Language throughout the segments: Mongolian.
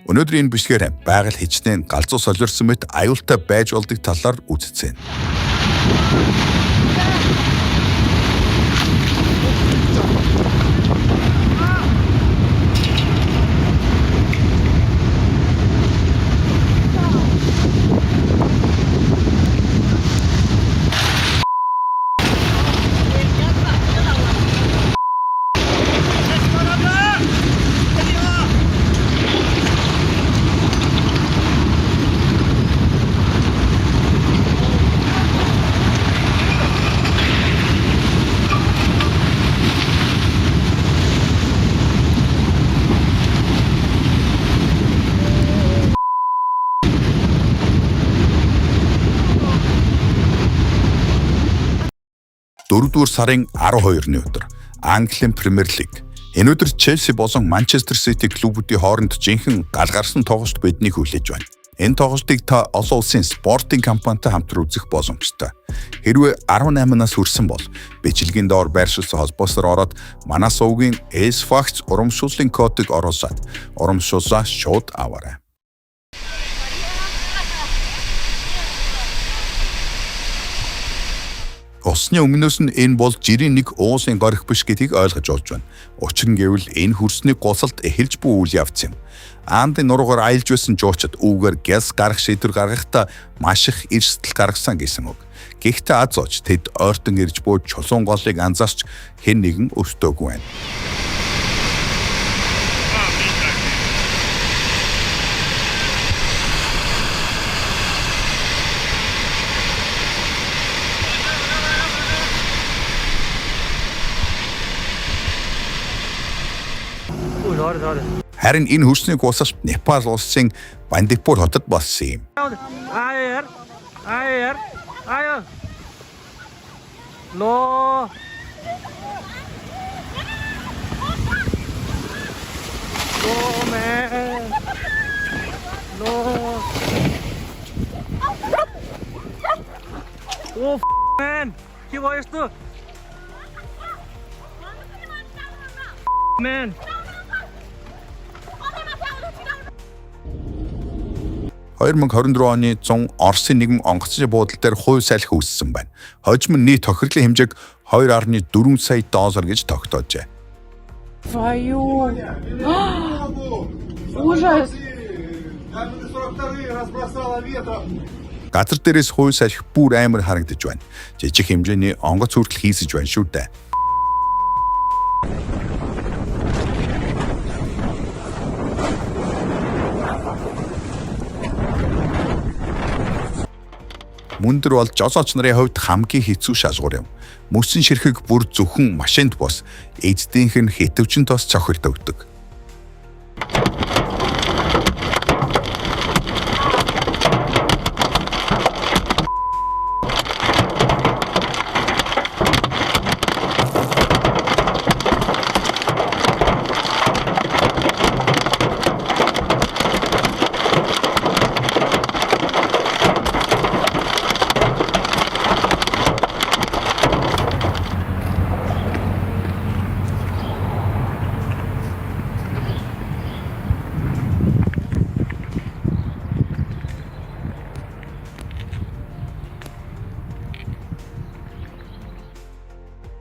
Өнөөдөр энэ бичлэгээр байгаль хичнээн галзуу солиорсон мэт аюултай байж болдог талаар үзцгаана. Дөрөвдүгээр сарын 12-ны өдөр Английн Премьер Лиг. Энэ өдөр Челси болон Манчестер Сити клубүүдийн хооронд жинхэнэ галгарсан тоглолт биднийг хүлээж байна. Энэ тоглолтыг та олон улсын спортын компанитай хамтран үзэх боломжтой. Хэрвээ 18-наас хүрсэн бол бичлэгийн доор байршуулсан холбоосоор ороод манай сувгийн S-Facts урамшууллын кодыг оруулаад урамшууллаа шууд аваарай. Усны өмнөөс нь энэ бол жирийн нэг уусын горих биш гэдгийг ойлгож олж байна. Учир нь гэвэл энэ хөрсний гусалд эхэлж буй үйл явц юм. Аандын нуруугаар аялж байсан жуучид үүгээр газ гарах шийдвэр гаргахдаа маш их эрсдэл гаргасан гэсэн үг. Гэхдээ аз ууч тэд ойртон ирж буй чулуун голыг анзаарч хэн нэгэн өвстөөгүй байна. Харин энэ хөрсний гусалт Непал улсын Бандипур хотод болсон юм. No. No, man. No. Oh, man. কি বয়স তো? Man. 2024 оны 100 Оросын нэгэн онгоцны буудлын дээр хувь салхи үүссэн байна. Хожим нь нийт тохирлын хэмжээг 2.4 сая доллар гэж тогтоожээ. Ужас. Газар дээрээс хувь салхи бүр амар харагдаж байна. Жижиг хэмжээний онгоц хүртэл хийсэж байна шүү дээ. Мөндөр бол жолооч нарын хувьд хамгийн хэцүү шалгуур юм. Мөсөн ширхэг бүр зөвхөн машинд бос, эздийнх нь хэтвчин тос цохилт өгдөг.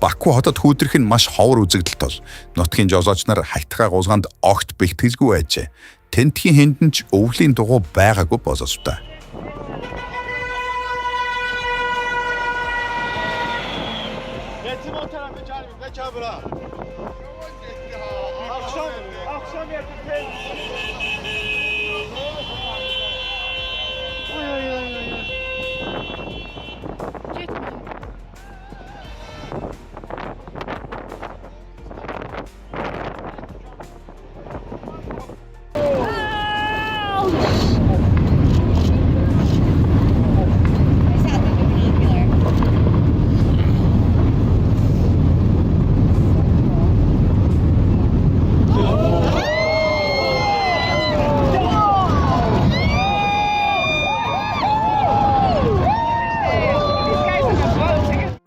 Баку хотод хүйдрэх нь маш ховор үзэгдэл тул нутгийн жолооч нар хайтгаа гузгаанд огт бэлтгэлгүй байжээ. Тентхийн хэнд нь ч өвлийн дугуй байгаагүй боловстой.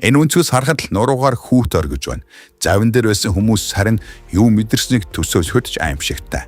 Энэ үнцгээс харахад л нуруугаар хүүт оргиж байна. Завин дээр байсан хүмүүс харин юу мэдэрснийг төсөөлөхөд ч аимшигтай.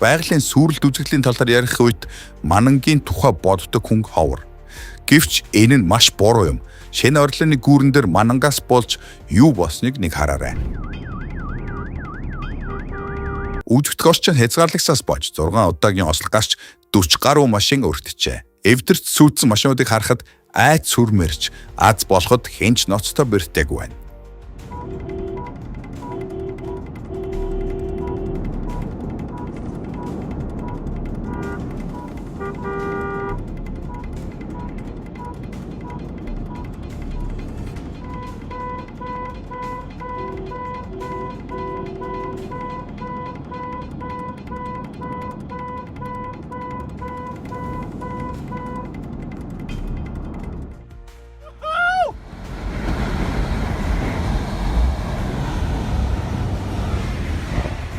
байгалийн сүрэлт үзэгдлийн талаар ярих үед Манангийн тухай боддог хүн ховор. Гэвч энэ нь маш буруу юм. Шинэ орлооны гүүрэн дээр Манангаас болж юу болсныг нэг хараарай. Үзэгдгоос ч хязгаарлагсаас болж 6 удаагийн ослог гарч 40 гаруй машин өртөжээ. Эвдэрч сүйдсэн машинуудыг харахад айц сүрмэрч аз болоход хинч ноцтой бэртэйг байна.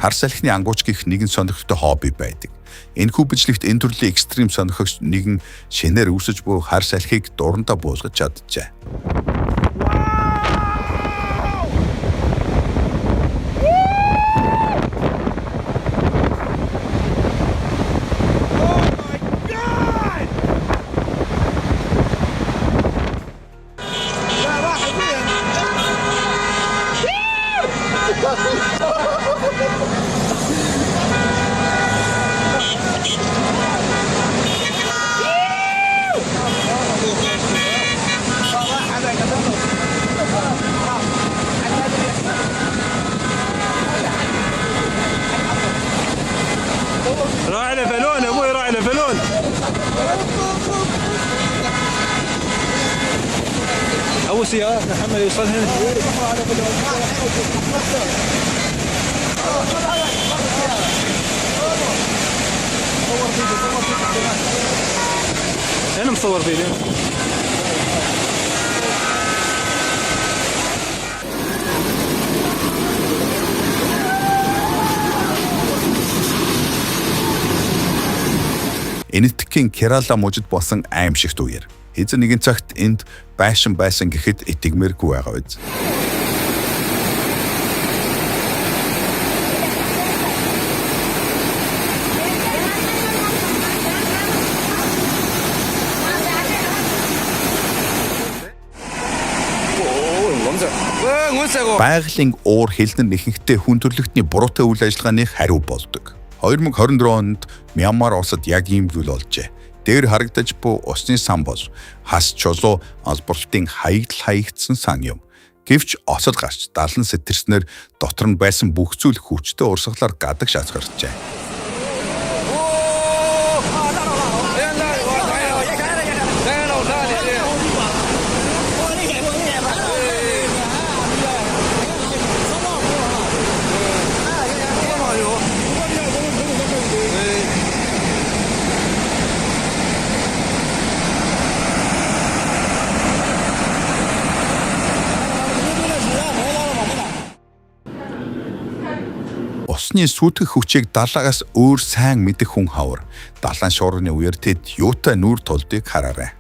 Хар салхины ангууч гэх нэгэн сонирхолтой хобби байдаг. Энэхүү бичлэгт энэ төрлийн экстрим сонирхогч нэгэн шинээр үүсэж буй хар салхийг дурандаа буулгаж чаджээ. راعي لفلون ابوي راعي لفلون اول سيارة محمد يوصل هنا انا مصور فيديو Энэтхэгийн Керала мужид болсон аимшигт үеэр хэзээ нэгэн цагт энд байшин байсан гэхэд итгэмээргүй байгаа биз. Байгалийн уур хэлнэр нэхэнхдээ хүн төрөлхтний буруутай үйл ажиллагааны хариу болдог. 2024 онд Мянмар улсад яг ийм зүйл болжээ. Дээр харагдаж буй усны сан бол хас чулуу олборлтын хаягдсан сан юм. Гэвч осол гарч далан сэтэрснээр дотор нь байсан бүх зүйл хүчтэй урсгалаар гадаг шазгарчээ. Усны сүйтгэх хүчийг далаагаас өөр сайн мэдэх хүн хавар. Далайн шуурганы үеэр тэд юутай нүүр тулдыг хараарай.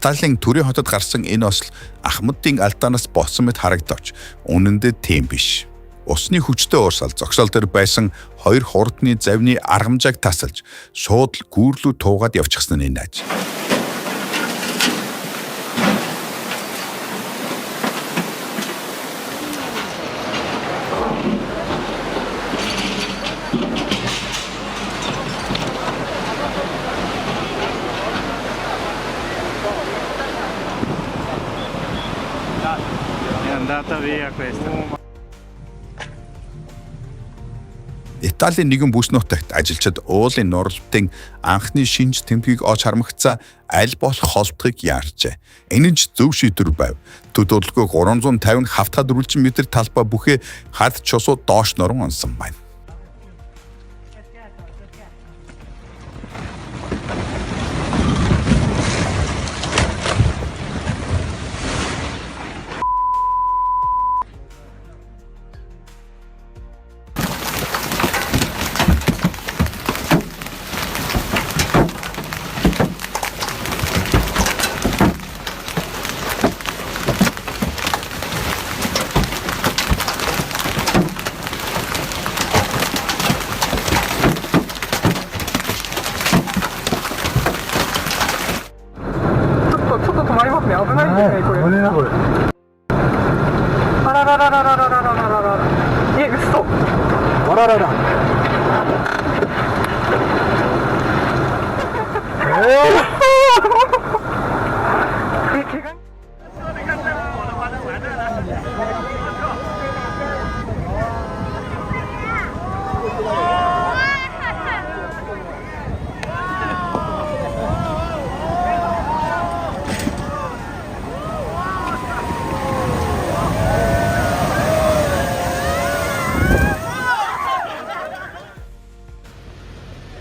Италийн Турин хотод гарсан энэ осол Ахмадын алдаанаас болсон мэт харагдавч үнэндээ тийм биш. Усны хүчтэй уурсал зогсоол дээр байсан хоёр хурдны завны аргамжааг тасалж шууд гүүрлүү туугаад явчихсан нь нааж. Италийн нэгэн бүс нутагт ажилчид уулын нурлтын анхны шинж тэмдгийг олж хармагцаа аль болох холбохыг яарчээ. Энэ нь ч зөв шийдвэр байв. Төдөлгөө 350 хавтгад үргэлжин метр талбай бүхээ хад чусуу доош норон онсон байна.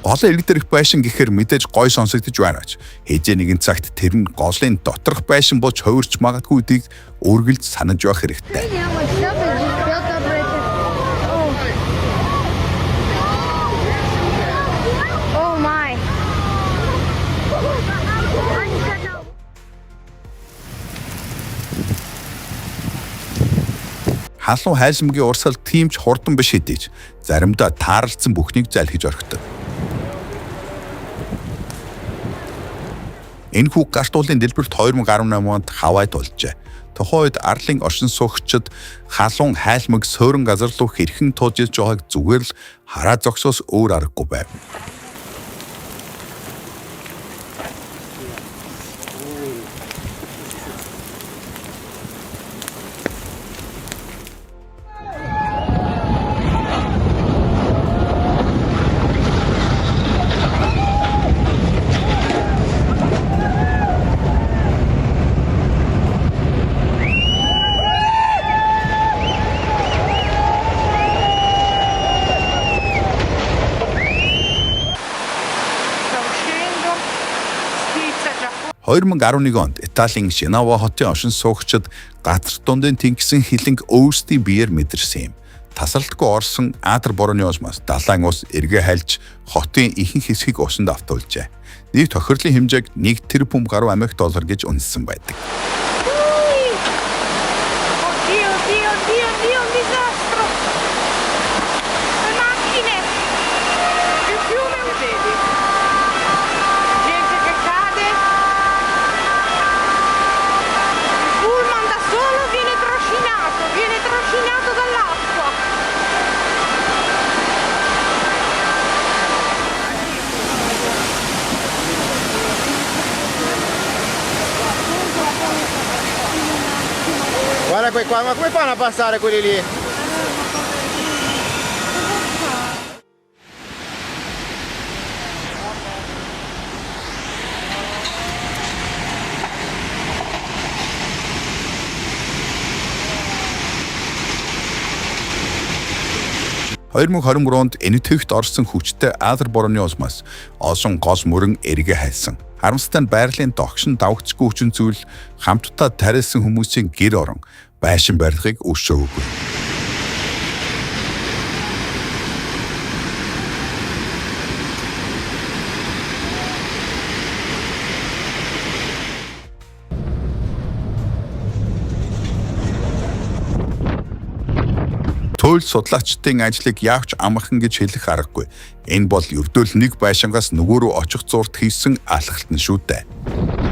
Голын ирэг дээрх байшин гэхээр мэдээж гой сонсогдож байна ч. Хэзээ нэгэн цагт тэр нь голын доторх байшин болж хувирч магадгүйдгийг үргэлж санаж байх хэрэгтэй. Халуун хайлшмгийн урсгал тийм ч хурдан биш хэдий ч заримдаа тааралцсан бүхнийг залхиж орхидог. Энэхүү гартуулын дэлбэрт 2018 онд Хавайд болжээ. Тухайн үед арлын оршин суугчид халуун хайлмаг суурин газар руу хэрхэн тууж иж байгааг зүгээр л хараа зогсоос өөр аргагүй байв. Sto 2011 онд Италийн Женова хотын оршин суугчид газар дундын тэнгисэн хилэнг өөрсдийн биеэр мэдэрсэн юм. Тасралтгүй орсон Адр борооны осмоос далайн ус эргээ хальж хотын ихэнх хэсгийг усанд автуулжээ. Нийт тохирлын хэмжээг 1 тэрбум гаруй Америк доллар гэж үнэлсэн байдаг. Oddio, un disastro! Le macchine! Il fiume, vedi? Gente che cade. Il pullman da solo viene trascinato dall'acqua. Guarda qua, ma come fanno a passare quelli lì? Хоёр 2023 онд Энэтхэгт орсон хүчтэй Адр борооны осмоос олон гол мөрөн эргээ хайсан. Харамсалтай нь байгалийн догшин давгцгүй хүчин зүйл хамтдаа тариалсан хүмүүсийн гэр орон байшин барихыг өшөөгүй. Туйл судлаачдын ажлыг яавч амархан гэж хэлэх аргагүй. Энэ бол ердөөл нэг байшингаас нөгөө рүү очих зурд хийсэн алхалт нь шүү дээ.